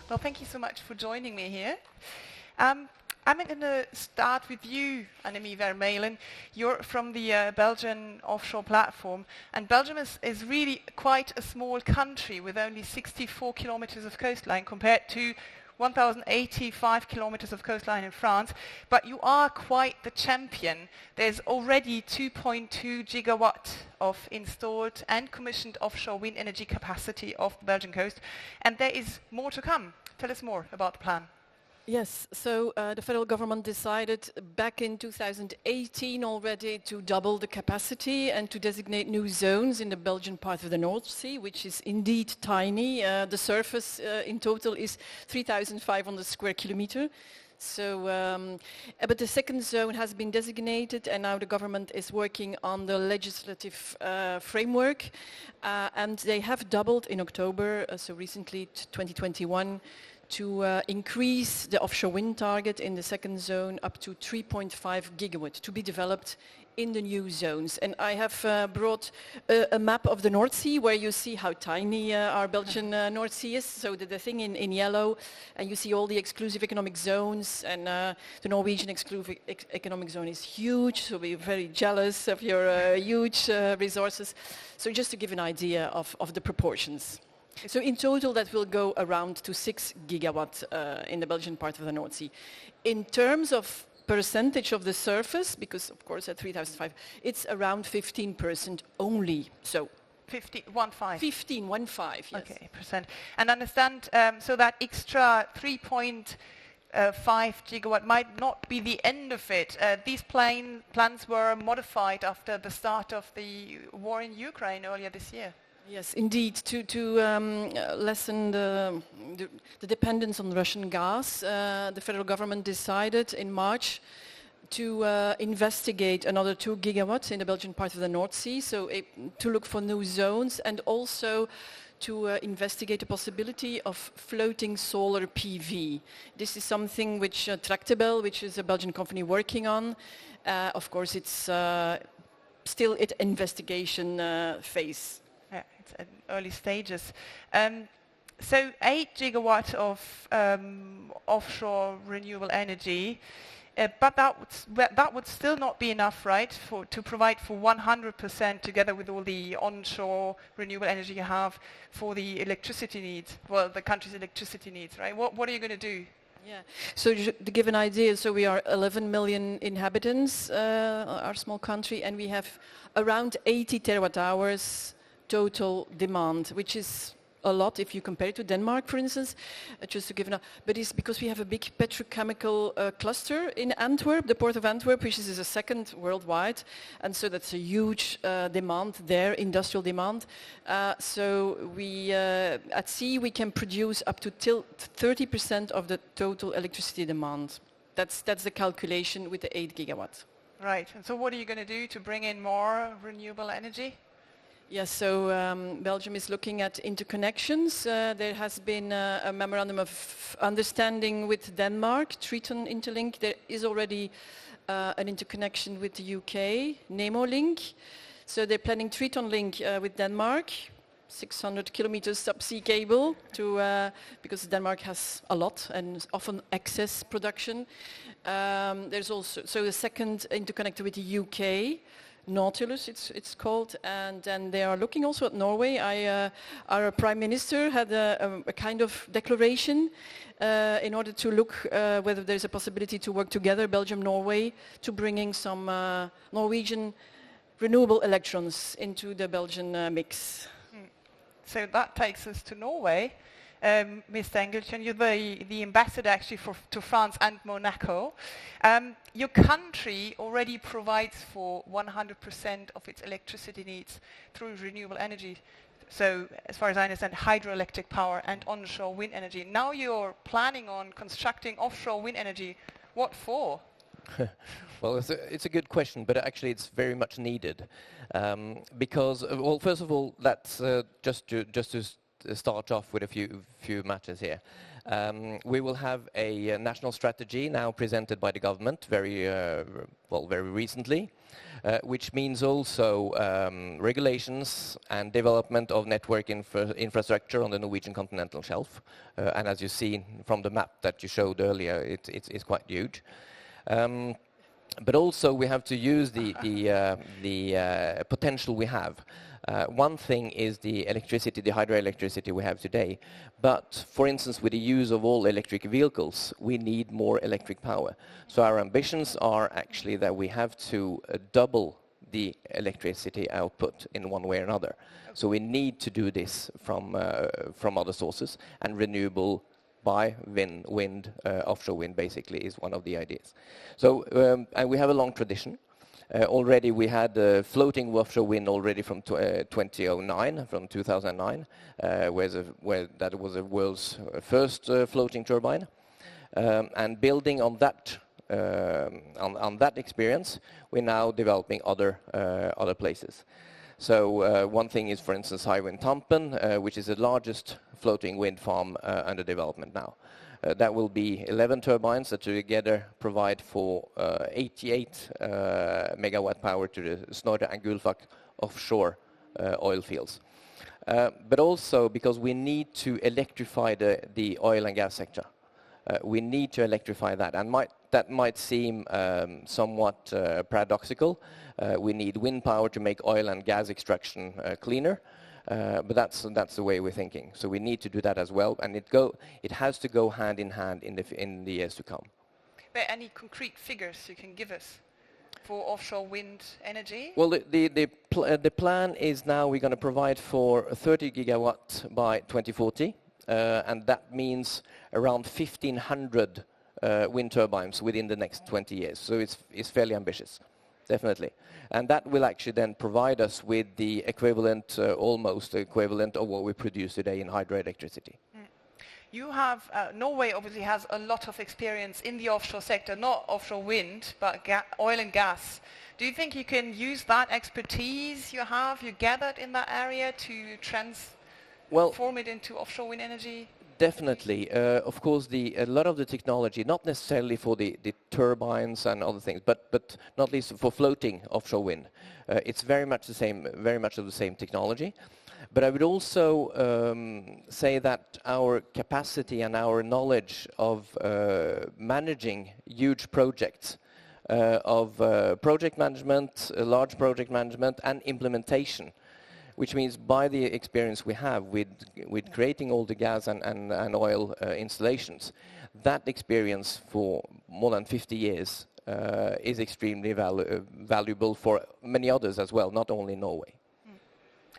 Well, thank you so much for joining me here. I'm going to start with you, Annemie VERMEYLEN. You're from the Belgian offshore platform, and Belgium is really quite a small country with only 64 kilometers of coastline compared to 1,085 kilometers of coastline in France, but you are quite the champion. There's already 2.2 gigawatt of installed and commissioned offshore wind energy capacity off the Belgian coast, and there is more to come. Tell us more about the plan. Yes, so the federal government decided back in 2018 already to double the capacity and to designate new zones in the Belgian part of the North Sea, which is indeed tiny. The surface in total is 3,500 square kilometers. So, but the second zone has been designated, and now the government is working on the legislative framework, and they have doubled in October, so recently 2021, to increase the offshore wind target in the second zone up to 3.5 gigawatt to be developed in the new zones. And I have brought a map of the North Sea where you see how tiny our Belgian North Sea is. So the thing in yellow, and you see all the exclusive economic zones, and the Norwegian exclusive economic zone is huge, so we're very jealous of your huge resources. So just to give an idea of the proportions. So in total that will go around to 6 gigawatt in the Belgian part of the North Sea. In terms of percentage of the surface, because of course at 3,005, it's around 15% only. So 15, yes. Okay, percent. And understand, so that extra 3.5 gigawatt might not be the end of it. These plans were modified after the start of the war in Ukraine earlier this year. Yes, indeed. To lessen the dependence on Russian gas, the federal government decided in March to investigate another 2 gigawatts in the Belgian part of the North Sea, so to look for new zones, and also to investigate the possibility of floating solar PV. This is something which Tractebel, which is a Belgian company, working on. Of course, it's still at investigation phase. Yeah, it's at early stages. So 8 gigawatt of offshore renewable energy, but that would still not be enough, right, to provide for 100% together with all the onshore renewable energy you have for the electricity needs, well, the country's electricity needs, right? What are you going to do? Yeah, so to give an idea, so we are 11 million inhabitants, our small country, and we have around 80 terawatt hours total demand, which is a lot if you compare it to Denmark, for instance, just to give but it's because we have a big petrochemical cluster in Antwerp, the port of Antwerp, which is a second worldwide, and so that's a huge demand there, industrial demand. So we, at sea, we can produce up to 30% of the total electricity demand. That's the calculation with the 8 gigawatts. Right, and so what are you going to do to bring in more renewable energy? Yes, so Belgium is looking at interconnections. There has been a memorandum of understanding with Denmark, Triton Interlink. There is already an interconnection with the UK, Nemo Link. So they're planning Triton Link with Denmark, 600 kilometers subsea cable, because Denmark has a lot and often excess production. There's also the second interconnector with the UK, Nautilus, it's called, and then they are looking also at Norway. Our Prime Minister had a kind of declaration in order to look whether there's a possibility to work together, Belgium, Norway, to bringing some Norwegian renewable electrons into the Belgian mix. So that takes us to Norway. Mr. ENGELSCHIØN, you're the ambassador actually to France and Monaco. Your country already provides for 100% of its electricity needs through renewable energy. So, as far as I understand, hydroelectric power and onshore wind energy. Now you're planning on constructing offshore wind energy. What for? Well, it's a good question, but actually it's very much needed. Because, well, first of all, that's just to start off with a few matters here. We will have a national strategy now presented by the government very recently, which means also regulations and development of network infrastructure on the Norwegian continental shelf. And as you see from the map that you showed earlier, it's quite huge. But also we have to use the potential we have. One thing is the electricity, the hydroelectricity we have today. But for instance, with the use of all electric vehicles, we need more electric power. So our ambitions are actually that we have to double the electricity output in one way or another. So we need to do this from other sources, and renewable by wind, offshore wind basically is one of the ideas. So and we have a long tradition. Already we had floating offshore wind already from 2009, where that was the world's first floating turbine. And building on that experience, we're now developing other places. So one thing is, for instance, Havre in Tampen, which is the largest floating wind farm under development now. That will be 11 turbines that together provide for 88 megawatt power to the Snorre and Gullfaks offshore oil fields. But also because we need to electrify the oil and gas sector. We need to electrify that, and that might seem somewhat paradoxical. We need wind power to make oil and gas extraction cleaner. But that's the way we're thinking. So we need to do that as well, and it has to go hand in hand in the years to come. Are there any concrete figures you can give us for offshore wind energy? Well, the plan is now we're going to provide for 30 gigawatt by 2040, and that means around 1,500 wind turbines within the next 20 years. So it's fairly ambitious. Definitely. And that will actually then provide us with the equivalent, almost equivalent of what we produce today in hydroelectricity. You have, Norway obviously has a lot of experience in the offshore sector, not offshore wind, but oil and gas. Do you think you can use that expertise you gathered in that area to transform it into offshore wind energy? Definitely. Of course, a lot of the technology, not necessarily for the turbines and other things, but not least for floating offshore wind. It's very much of the same technology. But I would also say that our capacity and our knowledge of managing huge projects, of project management, large project management, and implementation, which means by the experience we have with creating all the gas and oil installations, that experience for more than 50 years is extremely valuable for many others as well, not only Norway.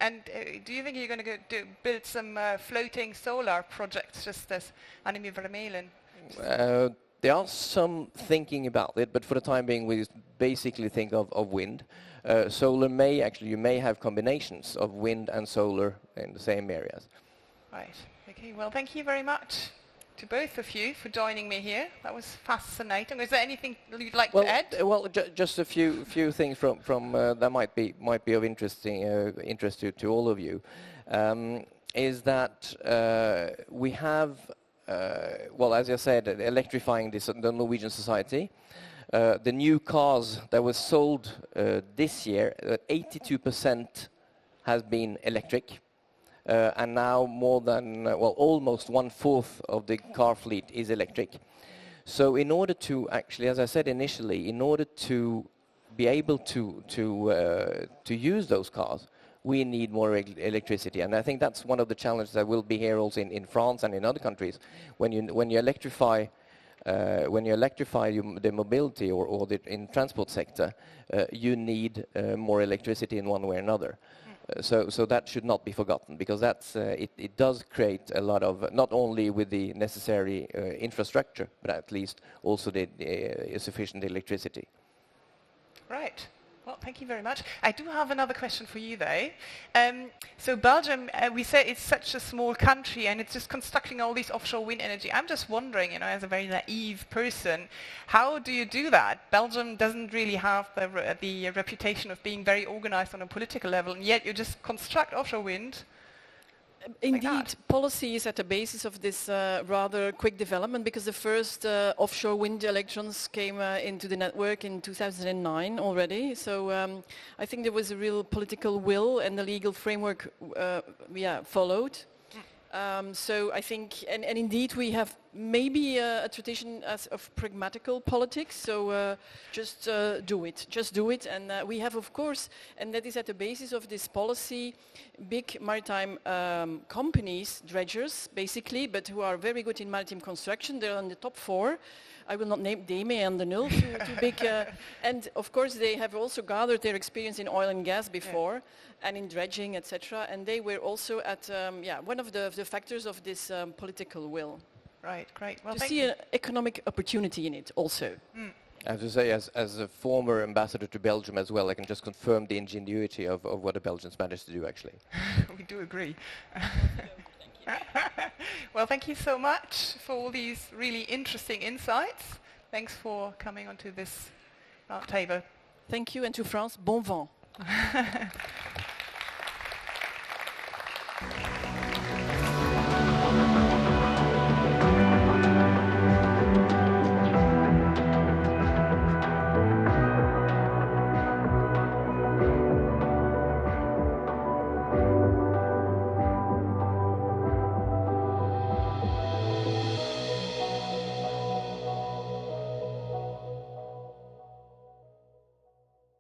And do you think you're going to build some floating solar projects, just as Annemie VERMEYLEN? There are some thinking about it, but for the time being we basically think of wind. Solar you may have combinations of wind and solar in the same areas. Right. Okay. Well, thank you very much to both of you for joining me here. That was fascinating. Is there anything you'd like to add? Well, just a few things from that might be of interest to all of you. Is that we have as I said, electrifying the Norwegian society. The new cars that were sold this year, 82% has been electric, and now more than almost 1/4 of the car fleet is electric. So in order to actually, as I said initially, in order to be able to use those cars, we need more electricity, and I think that's one of the challenges that will be here also in France and in other countries. When you electrify. When you electrify the mobility or in transport sector, you need more electricity in one way or another. So that should not be forgotten, because it does create a lot of, not only with the necessary infrastructure, but at least also the sufficient electricity. Right. Well, thank you very much. I do have another question for you, though. So Belgium, we say it's such a small country, and it's just constructing all these offshore wind energy. I'm just wondering, as a very naive person, how do you do that? Belgium doesn't really have the reputation of being very organized on a political level, and yet you just construct offshore wind. Indeed, that? policy is at the basis of this rather quick development, because the first offshore wind electrons came into the network in 2009 already. So I think there was a real political will, and the legal framework followed. So I think, and indeed we have maybe a tradition of pragmatical politics, so just do it. And we have, of course, and that is at the basis of this policy, big maritime companies, dredgers basically, but who are very good in maritime construction. They're on the top 4. I will not name Annemie and the Niels, too big. And of course they have also gathered their experience in oil and gas before, and in dredging, etc. And they were also at one of the factors of this political will. Right, great. Well, to thank see you. an economic opportunity in it also. I have to say, as a former ambassador to Belgium as well, I can just confirm the ingenuity of what the Belgians managed to do, actually. We do agree. Well, thank you so much for all these really interesting insights. Thanks for coming onto this round table. Thank you, and to France, bon vent.